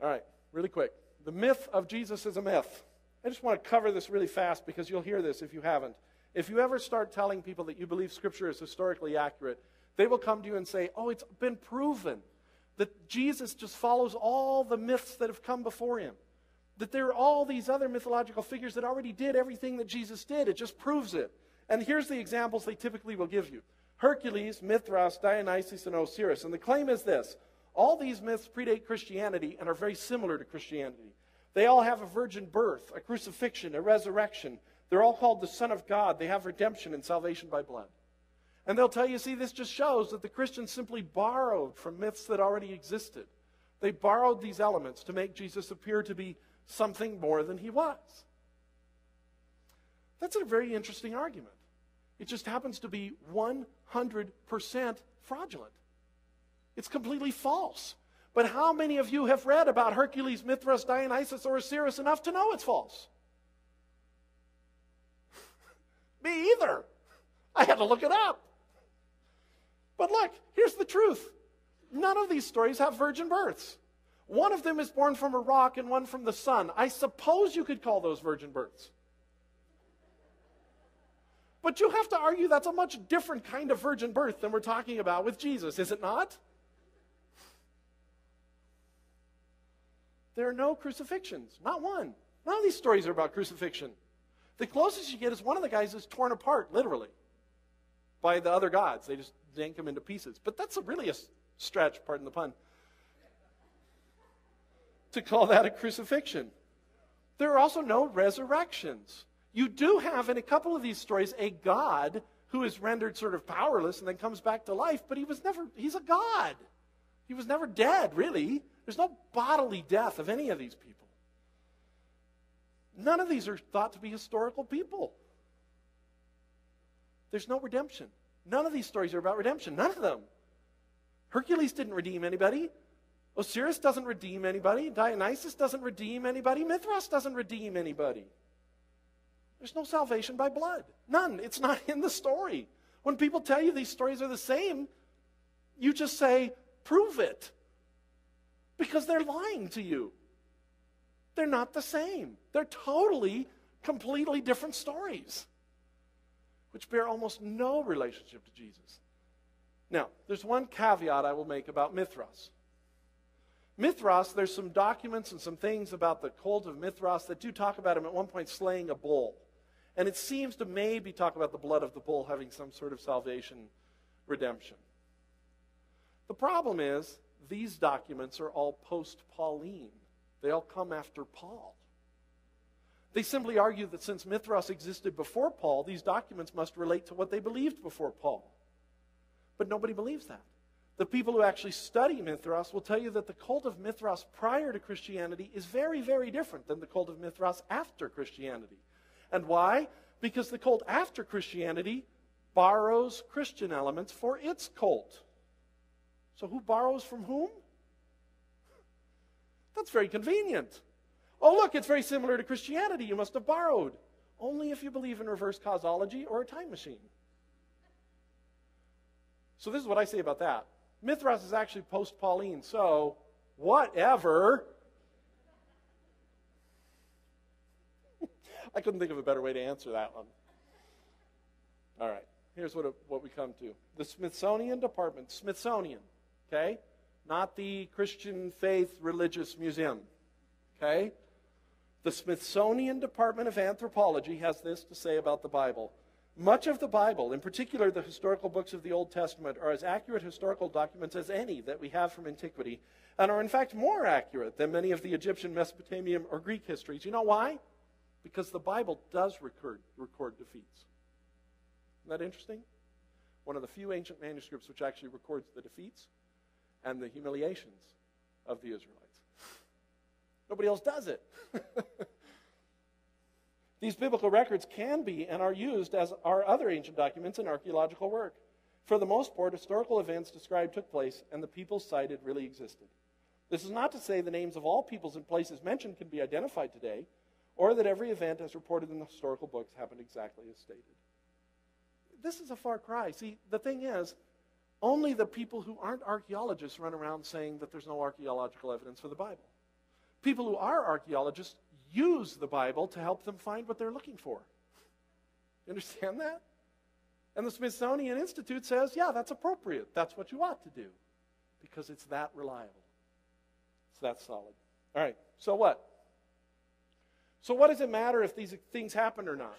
All right, really quick. The myth of Jesus is a myth. I just want to cover this really fast because you'll hear this if you haven't. If you ever start telling people that you believe Scripture is historically accurate, they will come to you and say, oh, it's been proven that Jesus just follows all the myths that have come before him. That there are all these other mythological figures that already did everything that Jesus did. It just proves it. And here's the examples they typically will give you. Hercules, Mithras, Dionysus, and Osiris. And the claim is this. All these myths predate Christianity and are very similar to Christianity. They all have a virgin birth, a crucifixion, a resurrection. They're all called the Son of God. They have redemption and salvation by blood. And they'll tell you, see, this just shows that the Christians simply borrowed from myths that already existed. They borrowed these elements to make Jesus appear to be something more than he was. That's a very interesting argument. It just happens to be 100% fraudulent. It's completely false. But how many of you have read about Hercules, Mithras, Dionysus, or Osiris enough to know it's false? Me either. I had to look it up. But look, here's the truth. None of these stories have virgin births. One of them is born from a rock and one from the sun. I suppose you could call those virgin births. But you have to argue that's a much different kind of virgin birth than we're talking about with Jesus, is it not? There are no crucifixions, not one. None of these stories are about crucifixion. The closest you get is one of the guys is torn apart, literally, by the other gods. They just yank him into pieces. But that's really a stretch, pardon the pun, to call that a crucifixion. There are also no resurrections. You do have in a couple of these stories a God who is rendered sort of powerless and then comes back to life, but he's a God. He was never dead, really. There's no bodily death of any of these people. None of these are thought to be historical people. There's no redemption. None of these stories are about redemption. None of them. Hercules didn't redeem anybody. Osiris doesn't redeem anybody. Dionysus doesn't redeem anybody. Mithras doesn't redeem anybody. There's no salvation by blood. None. It's not in the story. When people tell you these stories are the same, you just say, prove it. Because they're lying to you. They're not the same. They're totally, completely different stories, which bear almost no relationship to Jesus. Now, there's one caveat I will make about Mithras. Mithras, there's some documents and some things about the cult of Mithras that do talk about him at one point slaying a bull. And it seems to maybe talk about the blood of the bull having some sort of salvation redemption. The problem is, these documents are all post-Pauline. They all come after Paul. They simply argue that since Mithras existed before Paul, these documents must relate to what they believed before Paul. But nobody believes that. The people who actually study Mithras will tell you that the cult of Mithras prior to Christianity is very, very different than the cult of Mithras after Christianity. And why? Because the cult after Christianity borrows Christian elements for its cult. So who borrows from whom? That's very convenient. Oh, look, it's very similar to Christianity. You must have borrowed. Only if you believe in reverse causology or a time machine. So this is what I say about that. Mithras is actually post-Pauline, so whatever. I couldn't think of a better way to answer that one. All right, here's what we come to. The Smithsonian Department, Smithsonian, okay? Not the Christian Faith Religious Museum, okay? The Smithsonian Department of Anthropology has this to say about the Bible. Much of the Bible, in particular the historical books of the Old Testament, are as accurate historical documents as any that we have from antiquity, and are in fact more accurate than many of the Egyptian, Mesopotamian, or Greek histories. You know why? Because the Bible does record defeats. Isn't that interesting? One of the few ancient manuscripts which actually records the defeats and the humiliations of the Israelites. Nobody else does it. These biblical records can be and are used as are other ancient documents in archaeological work. For the most part, historical events described took place and the peoples cited really existed. This is not to say the names of all peoples and places mentioned can be identified today, or that every event as reported in the historical books happened exactly as stated. This is a far cry. See, the thing is, only the people who aren't archaeologists run around saying that there's no archaeological evidence for the Bible. People who are archaeologists use the Bible to help them find what they're looking for. You understand that? And the Smithsonian Institute says, yeah, that's appropriate. That's what you ought to do. Because it's that reliable. It's that solid. All right, so what? So what does it matter if these things happen or not?